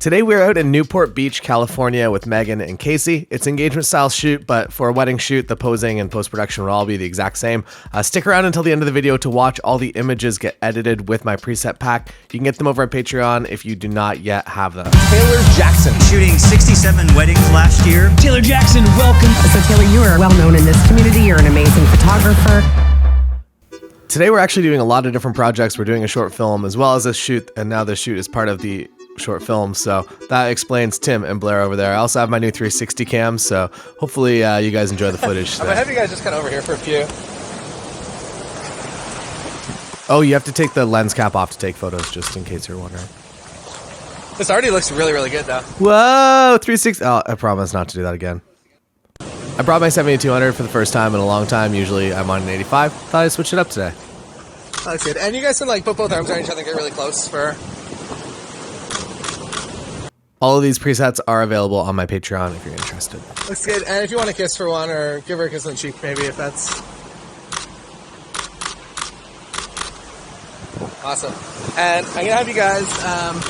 Today we're out in Newport Beach, California with Megan and Casey. It's an engagement style shoot, but for a wedding shoot, the posing and post-production will all be the exact same. Stick around until the end of the video to watch all the images get edited with my preset pack. You can get them over at Patreon if you do not yet have them. Taylor Jackson, shooting 67 weddings last year. Taylor Jackson, welcome. So Taylor, you are well known in this community. You're an amazing photographer. Today we're actually doing a lot of different projects. We're doing a short film as well as this shoot, and now this shoot is part of the short film, so that explains Tim and Blair over there. I also have my new 360 cam, so hopefully you guys enjoy the footage. I'm gonna have you guys just kind of over here for a few. Oh, you have to take the lens cap off to take photos, just in case you're wondering. This already looks really, really good though. Whoa, 360. Oh, I promise not to do that again. I brought my 7200 for the first time in a long time. Usually I'm on an 85. Thought I'd switch it up today. That's good. And you guys can like put both arms around each other and get really close for... All of these presets are available on my Patreon if you're interested. Looks good. And if you want to kiss for one or give her a kiss on the cheek, maybe, if that's... Awesome. And I'm going to have you guys...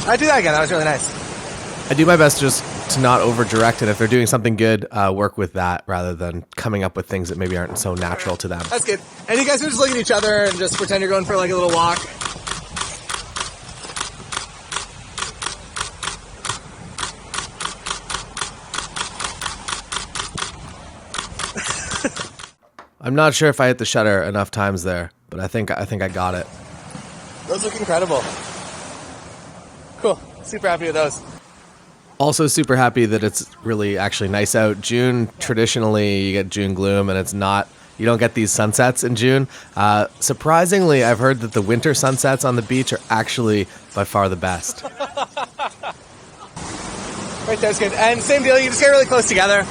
I do that again. That was really nice. I do my best just to not over direct, and if they're doing something good, work with that rather than coming up with things that maybe aren't so natural to them. That's good. And you guys can just look at each other and just pretend you're going for like a little walk. I'm not sure if I hit the shutter enough times there, but I think I got it. Those look incredible. Cool. Super happy with those. Also super happy that it's really actually nice out. June, traditionally you get June gloom, and it's not, you don't get these sunsets in June. Surprisingly, I've heard that the winter sunsets on the beach are actually by far the best. Right there's good. And same deal, you just get really close together.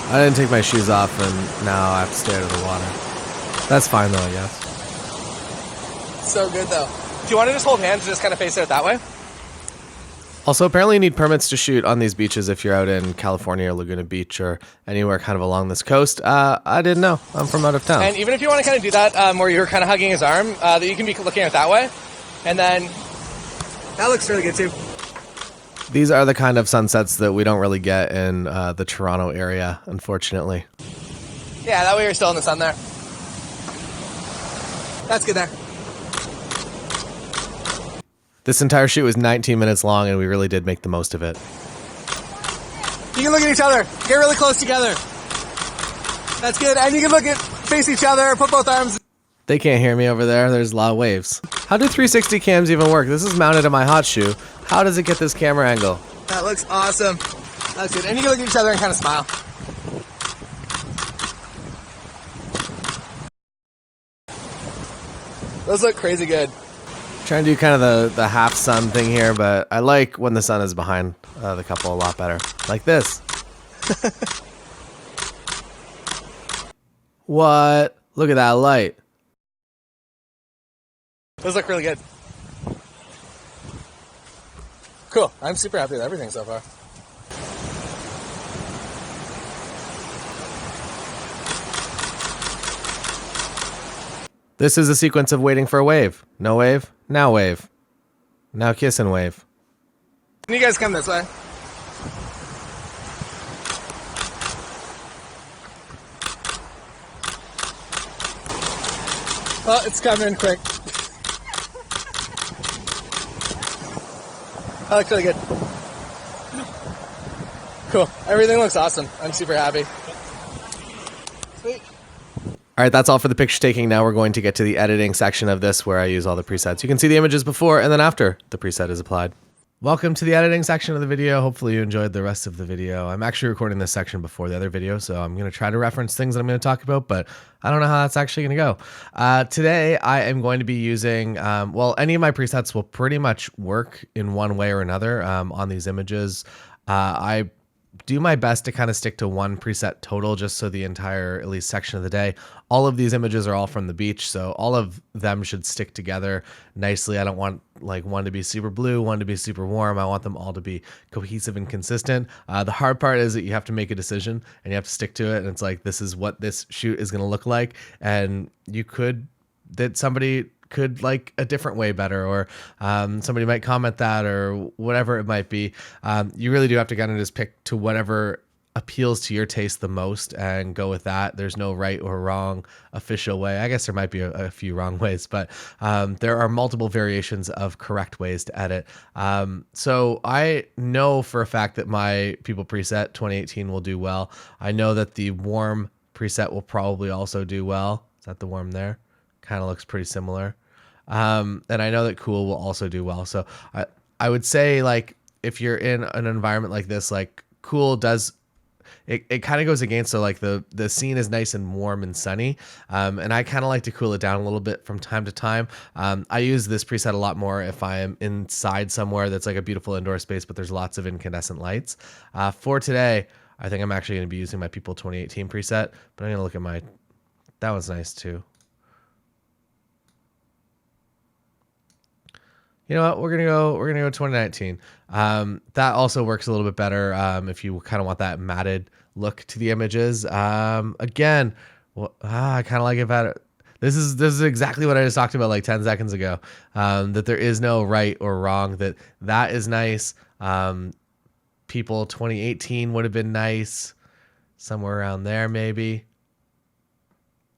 I didn't take my shoes off, and now I have to stay out of the water. That's fine though, I guess. So good though. Do you want to just hold hands and just kind of face it that way? Also, apparently you need permits to shoot on these beaches if you're out in California or Laguna Beach or anywhere kind of along this coast. I didn't know. I'm from out of town. And even if you want to kind of do that where you're kind of hugging his arm, that you can be looking at it that way. And then that looks really good too. These are the kind of sunsets that we don't really get in the Toronto area, unfortunately. Yeah, that way you're still in the sun there. That's good there. This entire shoot was 19 minutes long, and we really did make the most of it. You can look at each other. Get really close together. That's good. And you can face each other, put both arms. They can't hear me over there. There's a lot of waves. How do 360 cams even work? This is mounted on my hot shoe. How does it get this camera angle? That looks awesome. That's good. And you can look at each other and kind of smile. Those look crazy good. Trying to do kind of the half sun thing here, but I like when the sun is behind the couple a lot better. Like this. What? Look at that light. Those look really good. Cool. I'm super happy with everything so far. This is a sequence of waiting for a wave. No wave. Now wave. Now kiss and wave. Can you guys come this way? Oh, it's coming quick. That looks really good. Cool. Everything looks awesome. I'm super happy. Sweet. All right, that's all for the picture taking. Now we're going to get to the editing section of this where I use all the presets. You can see the images before and then after the preset is applied. Welcome to the editing section of the video. Hopefully you enjoyed the rest of the video. I'm actually recording this section before the other video, so I'm going to try to reference things that I'm going to talk about, but I don't know how that's actually going to go. Today I am going to be using, well, any of my presets will pretty much work in one way or another on these images. I do my best to kind of stick to one preset total just so the entire at least section of the day. All of these images are all from the beach, so all of them should stick together nicely. I don't want like one to be super blue, one to be super warm. I want them all to be cohesive and consistent. The hard part is that you have to make a decision and you have to stick to it, and it's like, this is what this shoot is going to look like, and you could, that somebody could like a different way better, or somebody might comment that, or whatever it might be. You really do have to kind of just pick to whatever appeals to your taste the most and go with that. There's no right or wrong official way. I guess there might be a few wrong ways, but there are multiple variations of correct ways to edit. So I know for a fact that my People preset 2018 will do well. I know that the warm preset will probably also do well. Is that the warm there? Kind of looks pretty similar. And I know that cool will also do well. So I would say, like, if you're in an environment like this, like cool does, it kind of goes against, so like the scene is nice and warm and sunny, and I kind of like to cool it down a little bit from time to time. I use this preset a lot more if I am inside somewhere that's like a beautiful indoor space, but there's lots of incandescent lights. For today, I think I'm actually going to be using my People 2018 preset, but I'm going to look at my, that one's nice too. You know what? We're gonna go 2019. That also works a little bit better if you kind of want that matted look to the images. Again, I kind of like it better. This is exactly what I just talked about like 10 seconds ago. That there is no right or wrong. That is nice. People 2018 would have been nice, somewhere around there maybe.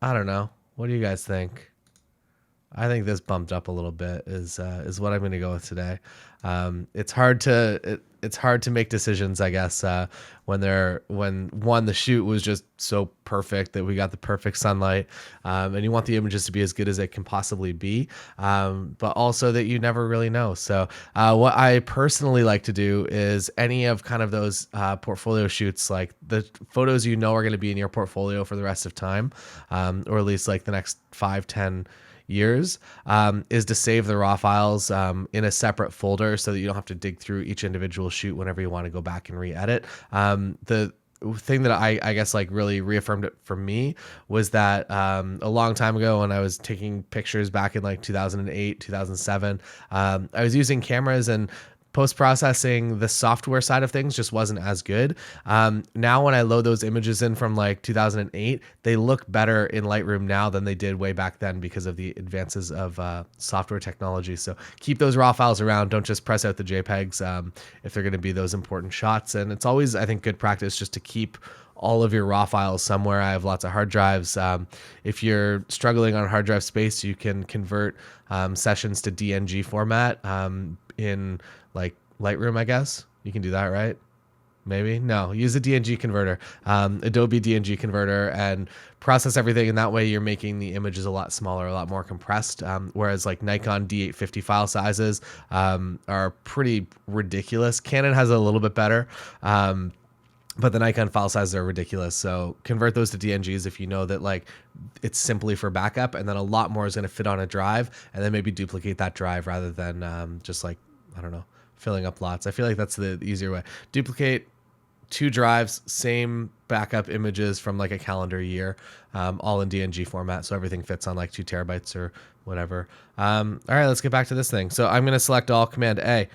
I don't know. What do you guys think? I think this bumped up a little bit is what I'm going to go with today. It's hard to make decisions, I guess, when the shoot was just so perfect that we got the perfect sunlight, and you want the images to be as good as it can possibly be, but also that you never really know. So what I personally like to do is any of kind of those portfolio shoots, like the photos are going to be in your portfolio for the rest of time, or at least like the next 5-10 years, is to save the raw files in a separate folder so that you don't have to dig through each individual shoot whenever you want to go back and re-edit. The thing that I guess like really reaffirmed it for me was that a long time ago when I was taking pictures back in like 2008, 2007, I was using cameras, and post-processing, the software side of things just wasn't as good. Now when I load those images in from like 2008, they look better in Lightroom now than they did way back then because of the advances of software technology. So keep those raw files around. Don't just press out the JPEGs if they're going to be those important shots. And it's always, I think, good practice just to keep all of your raw files somewhere. I have lots of hard drives. If you're struggling on hard drive space, you can convert sessions to DNG format in like Lightroom, I guess. You can do that, right? Maybe? No, use a DNG converter, Adobe DNG converter, and process everything. And that way you're making the images a lot smaller, a lot more compressed. Whereas like Nikon D850 file sizes are pretty ridiculous. Canon has a little bit better. But the Nikon file sizes are ridiculous. So convert those to DNGs if you know that like it's simply for backup, and then a lot more is going to fit on a drive, and then maybe duplicate that drive rather than just like, I don't know, filling up lots. I feel like that's the easier way. Duplicate 2 drives, same backup images from like a calendar year, all in DNG format, so everything fits on like 2 terabytes or whatever. All right, let's get back to this thing. So I'm going to select all, Command A,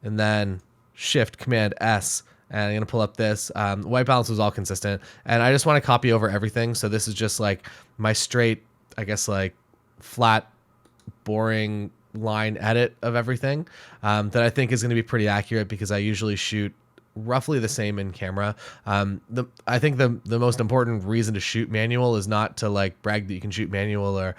and then Shift Command S. And I'm going to pull up this. White balance was all consistent. And I just want to copy over everything. So this is just like my straight, I guess, like flat, boring line edit of everything that I think is going to be pretty accurate because I usually shoot roughly the same in camera. I think the most important reason to shoot manual is not to like brag that you can shoot manual or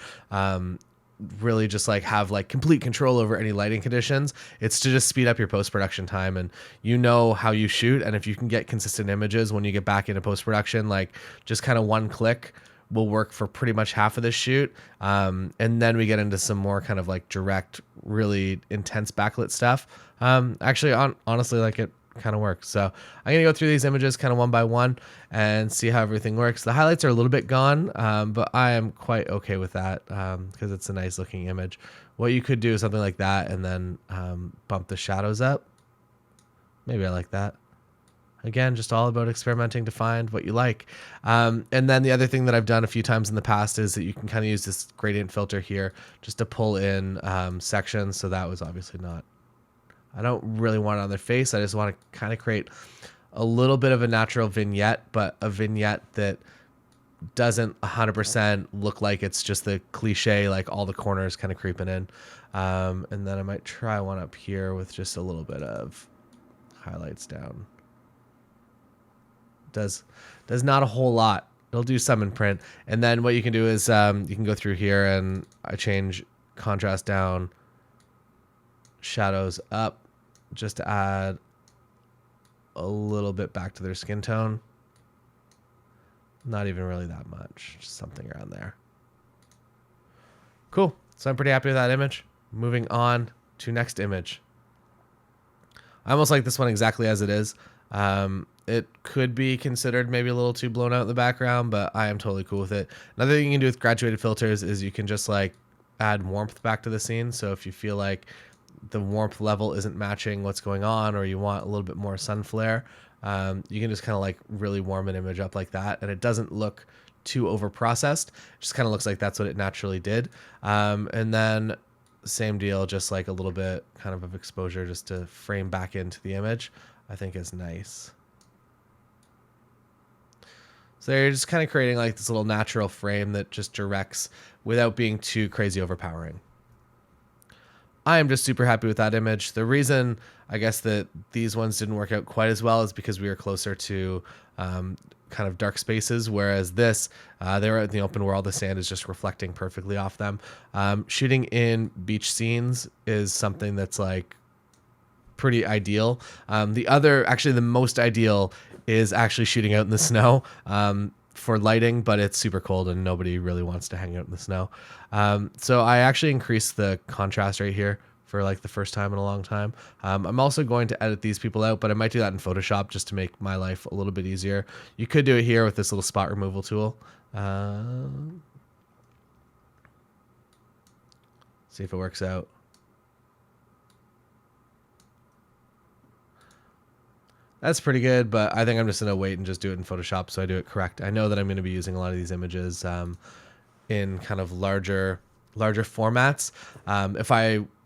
really just like have like complete control over any lighting conditions. It's to just speed up your post-production time, and you know how you shoot, and if you can get consistent images when you get back into post-production, like just kind of one click will work for pretty much half of this shoot. And then we get into some more kind of like direct, really intense backlit stuff. Actually, honestly, like it kind of works. So I'm gonna go through these images kind of one by one and see how everything works. The highlights are a little bit gone, but I am quite okay with that because it's a nice looking image. What you could do is something like that and then bump the shadows up. Maybe I like that. Again, just all about experimenting to find what you like. And then the other thing that I've done a few times in the past is that you can kind of use this gradient filter here just to pull in sections. So that was obviously not, I don't really want it on their face. I just want to kind of create a little bit of a natural vignette, but a vignette that doesn't 100% look like it's just the cliche, like all the corners kind of creeping in. And then I might try one up here with just a little bit of highlights down. Does not a whole lot. It'll do some in print. And then what you can do is you can go through here and I change contrast down, shadows up, just to add a little bit back to their skin tone. Not even really that much, just something around there. Cool. So I'm pretty happy with that image. Moving on to next image. I almost like this one exactly as it is. It could be considered maybe a little too blown out in the background, but I am totally cool with it. Another thing you can do with graduated filters is you can just like add warmth back to the scene. So if you feel like the warmth level isn't matching what's going on, or you want a little bit more sun flare, you can just kind of like really warm an image up like that, and it doesn't look too over processed. It just kind of looks like that's what it naturally did. And then same deal, just like a little bit kind of exposure just to frame back into the image, I think is nice. So you're just kind of creating like this little natural frame that just directs without being too crazy overpowering. I am just super happy with that image. The reason I guess that these ones didn't work out quite as well is because we were closer to kind of dark spaces, whereas this, they were in the open where all the sand is just reflecting perfectly off them. Shooting in beach scenes is something that's like pretty ideal. Actually the most ideal is actually shooting out in the snow for lighting, but it's super cold and nobody really wants to hang out in the snow. So I actually increased the contrast right here for like the first time in a long time. I'm also going to edit these people out, but I might do that in Photoshop just to make my life a little bit easier. You could do it here with this little spot removal tool. See if it works out. That's pretty good, but I think I'm just going to wait and just do it in Photoshop so I do it correct. I know that I'm going to be using a lot of these images in kind of larger formats.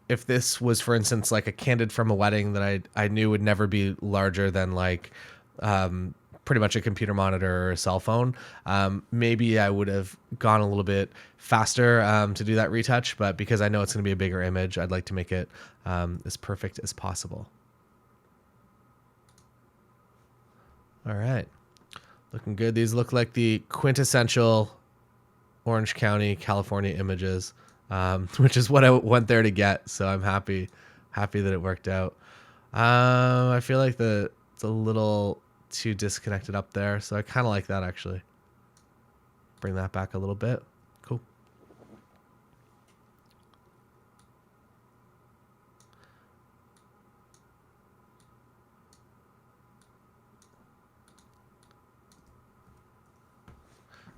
If this was, for instance, like a candid from a wedding that I knew would never be larger than like pretty much a computer monitor or a cell phone, maybe I would have gone a little bit faster to do that retouch, but because I know it's going to be a bigger image, I'd like to make it as perfect as possible. All right, looking good. These look like the quintessential Orange County, California images, which is what I went there to get. So I'm happy that it worked out. I feel like it's a little too disconnected up there, so I kind of like that actually. Bring that back a little bit. Cool.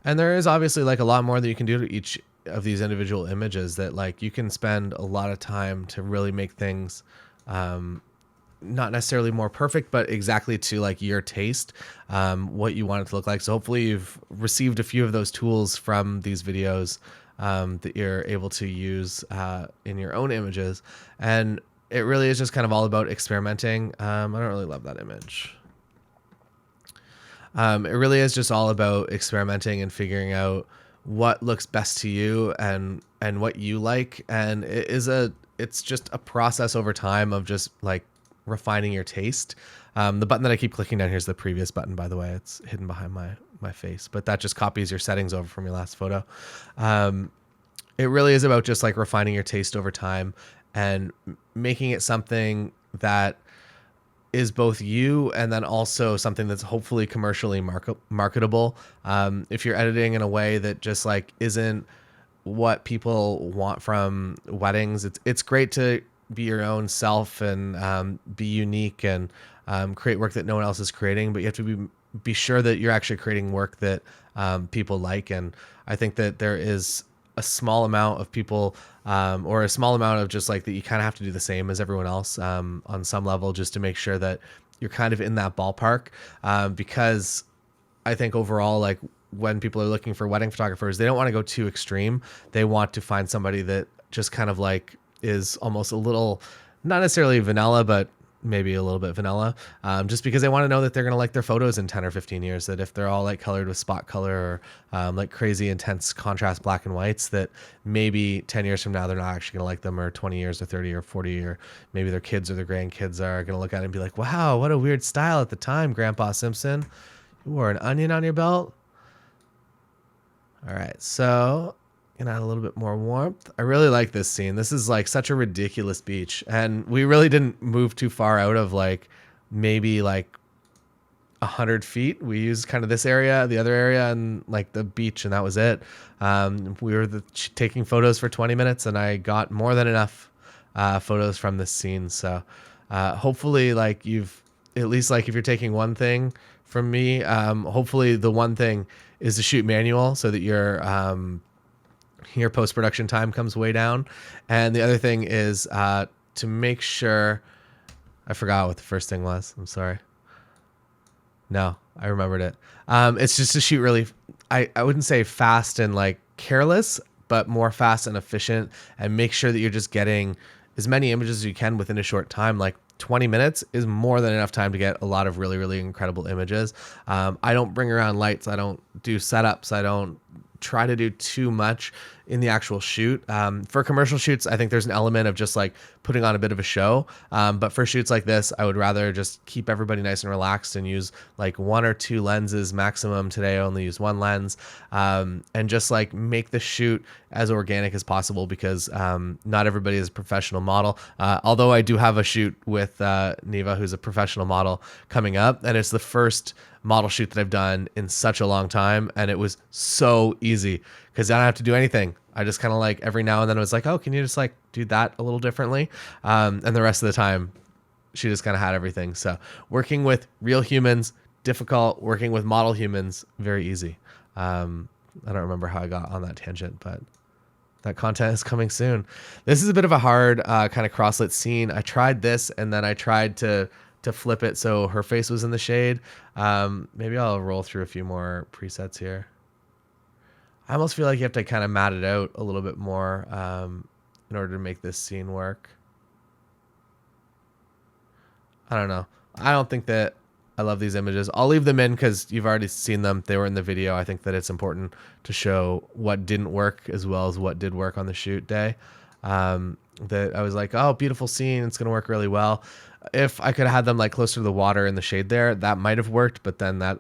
And there is obviously like a lot more that you can do to each of these individual images that like you can spend a lot of time to really make things not necessarily more perfect, but exactly to like your taste, what you want it to look like. So hopefully you've received a few of those tools from these videos that you're able to use in your own images. And it really is just kind of all about experimenting. I don't really love that image. It really is just all about experimenting and figuring out what looks best to you and what you like. And it's just a process over time of just like refining your taste. The button that I keep clicking down here is the previous button, by the way. It's hidden behind my face, but that just copies your settings over from your last photo. It really is about just like refining your taste over time and making it something that is both you and then also something that's hopefully commercially marketable. If you're editing in a way that just like isn't what people want from weddings, it's great to be your own self and be unique and create work that no one else is creating, but you have to be sure that you're actually creating work that people like. And I think that there is a small amount of people or a small amount of just like that you kind of have to do the same as everyone else on some level just to make sure that you're kind of in that ballpark, because I think overall, like when people are looking for wedding photographers, they don't want to go too extreme. They want to find somebody that just kind of like is almost a little, not necessarily vanilla, but maybe a little bit vanilla, just because I want to know that they're going to like their photos in 10 or 15 years, that if they're all like colored with spot color or like crazy intense contrast black and whites, that maybe 10 years from now they're not actually going to like them, or 20 years or 30 or 40, or maybe their kids or their grandkids are going to look at it and be like, wow, what a weird style at the time, Grandpa Simpson. You wore an onion on your belt. All right, so gonna add a little bit more warmth. I really like this scene. This is like such a ridiculous beach, and we really didn't move too far out of like maybe like 100 feet. We used kind of this area, the other area, and like the beach, and that was it. We were taking photos for 20 minutes, and I got more than enough photos from this scene. So hopefully, like, you've at least, like, if you're taking one thing from me, hopefully the one thing is to shoot manual so that your post-production time comes way down. And the other thing is to make sure, I forgot what the first thing was. I'm sorry. No, I remembered it. It's just to shoot really, I wouldn't say fast and like careless, but more fast and efficient, and make sure that you're just getting as many images as you can within a short time. Like 20 minutes is more than enough time to get a lot of really, really incredible images. I don't bring around lights. I don't do setups. I don't try to do too much in the actual shoot. For commercial shoots, I think there's an element of just like putting on a bit of a show. But for shoots like this, I would rather just keep everybody nice and relaxed and use like 1 or 2 lenses maximum. Today I only use 1 lens, and just like make the shoot as organic as possible, because not everybody is a professional model. Although I do have a shoot with Neva, who's a professional model, coming up, and it's the first model shoot that I've done in such a long time, and it was so easy because I don't have to do anything. I just kind of like every now and then I was like, oh, can you just like do that a little differently? And the rest of the time she just kind of had everything. So working with real humans, difficult. Working with model humans, very easy. I don't remember how I got on that tangent, but that content is coming soon. This is a bit of a hard kind of crosslit scene. I tried this, and then I tried to flip it so her face was in the shade. Maybe I'll roll through a few more presets here. I almost feel like you have to kind of mat it out a little bit more in order to make this scene work. I don't know. I don't think that I love these images. I'll leave them in because you've already seen them. They were in the video. I think that it's important to show what didn't work as well as what did work on the shoot day. That I was like, oh, beautiful scene. It's going to work really well. If I could have had them like closer to the water in the shade there, that might have worked, but then that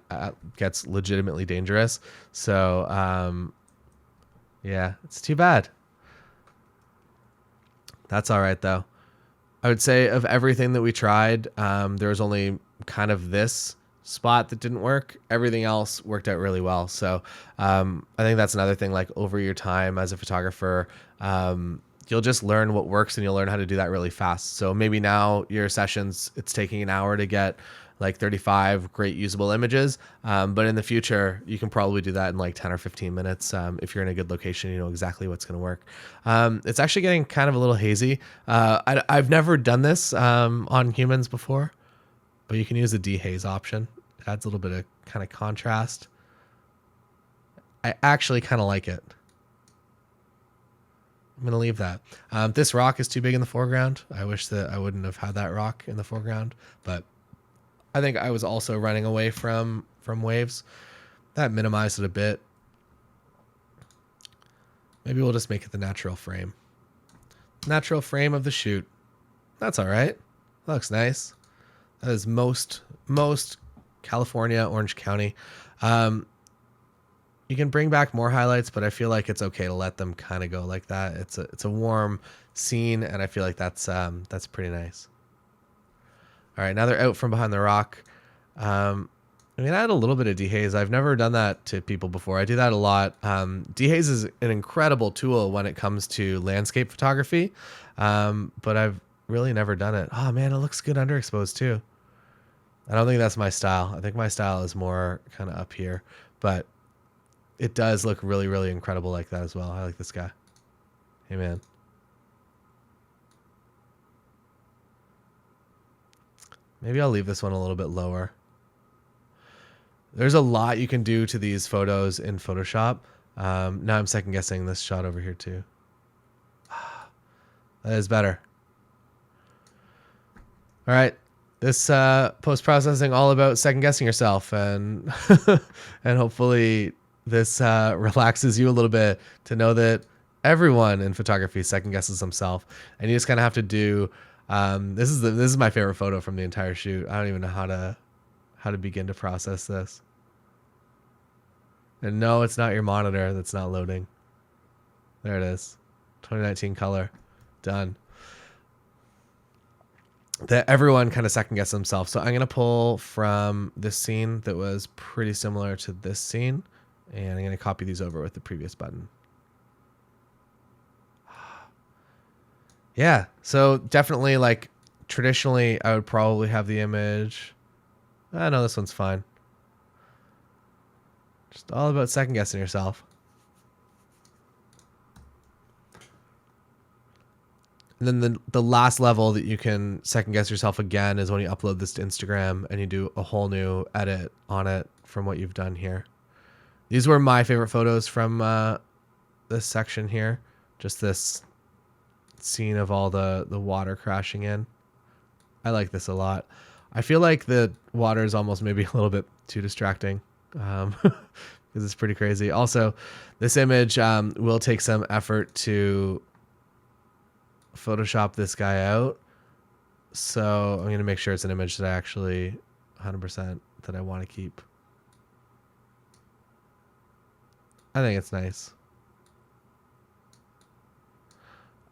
gets legitimately dangerous. So, yeah, it's too bad. That's all right, though. I would say of everything that we tried, there was only kind of this spot that didn't work. Everything else worked out really well. So I think that's another thing, like over your time as a photographer, you'll just learn what works, and you'll learn how to do that really fast. So maybe now your sessions, it's taking an hour to get like 35 great usable images. But in the future, you can probably do that in like 10 or 15 minutes. If you're in a good location, you know exactly what's going to work. It's actually getting kind of a little hazy. I've never done this on humans before, but you can use the dehaze option. It adds a little bit of kind of contrast. I actually kind of like it. I'm going to leave that. This rock is too big in the foreground. I wish that I wouldn't have had that rock in the foreground, but I think I was also running away from waves. That minimized it a bit. Maybe we'll just make it the natural frame. Natural frame of the shoot. That's all right. That looks nice. That is most California, Orange County. You can bring back more highlights, but I feel like it's okay to let them kind of go like that. It's a warm scene, and I feel like that's pretty nice. All right, now they're out from behind the rock. I'm gonna add a little bit of dehaze. I've never done that to people before. I do that a lot. Dehaze is an incredible tool when it comes to landscape photography, but I've really never done it. Oh man, it looks good underexposed too. I don't think that's my style. I think my style is more kind of up here, but it does look really, really incredible like that as well. I like this guy. Hey man. Maybe I'll leave this one a little bit lower. There's a lot you can do to these photos in Photoshop. Now I'm second guessing this shot over here too. That is better. All right. this post-processing all about second-guessing yourself, and and hopefully this relaxes you a little bit to know that everyone in photography second-guesses himself, and you just kind of have to do. This is my favorite photo from the entire shoot. I don't even know how to begin to process this. And no, it's not your monitor that's not loading. There it is, 2019 color, done. That everyone kind of second guesses themselves. So I'm going to pull from this scene that was pretty similar to this scene, and I'm going to copy these over with the previous button. Yeah, so definitely, like, traditionally I would probably have the image. I know this one's fine. Just all about second guessing yourself. And then the last level that you can second guess yourself again is when you upload this to Instagram and you do a whole new edit on it from what you've done here. These were my favorite photos from this section here. Just this scene of all the water crashing in. I like this a lot. I feel like the water is almost maybe a little bit too distracting because it's pretty crazy. Also, this image will take some effort to Photoshop this guy out, so I'm going to make sure it's an image that I actually 100% that I want to keep. I think it's nice.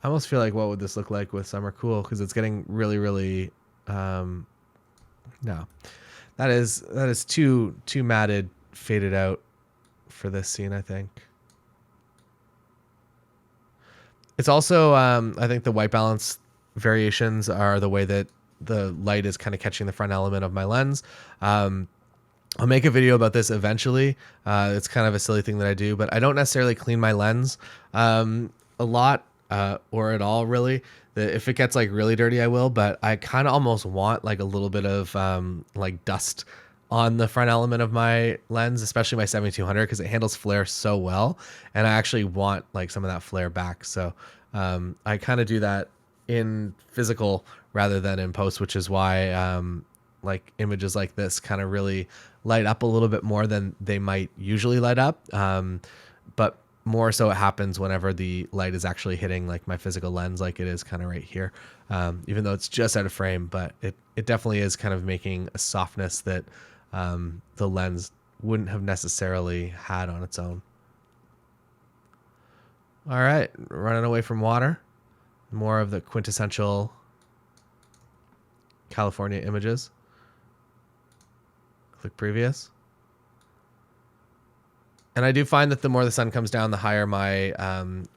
I almost feel like what would this look like with Summer Cool, because it's getting really no, that is too matted, faded out for this scene, I think. It's also, I think the white balance variations are the way that the light is kind of catching the front element of my lens. I'll make a video about this eventually. It's kind of a silly thing that I do, but I don't necessarily clean my lens a lot or at all, really. If it gets like really dirty, I will, but I kind of almost want like a little bit of like dust on the front element of my lens, especially my 7200, because it handles flare so well, and I actually want like some of that flare back. So I kind of do that in physical rather than in post, which is why like images like this kind of really light up a little bit more than they might usually light up. But more so it happens whenever the light is actually hitting like my physical lens, like it is kind of right here, even though it's just out of frame, but it definitely is kind of making a softness that the lens wouldn't have necessarily had on its own. All right, running away from water. More of the quintessential California images. Click previous. And I do find that the more the sun comes down, the higher my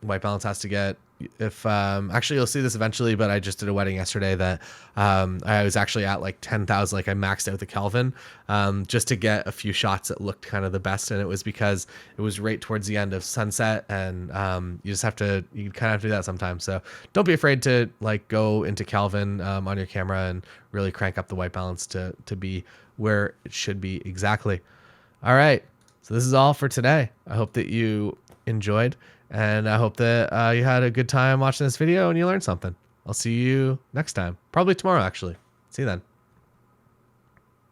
white balance has to get. If actually you'll see this eventually, but I just did a wedding yesterday that I was actually at like 10,000, like I maxed out the Kelvin just to get a few shots that looked kind of the best, and it was because it was right towards the end of sunset, and you kind of have to do that sometimes. So don't be afraid to like go into Kelvin on your camera and really crank up the white balance to be where it should be exactly. All right. So this is all for today. I hope that you enjoyed, and I hope that you had a good time watching this video and you learned something. I'll see you next time. Probably tomorrow, actually. See you then.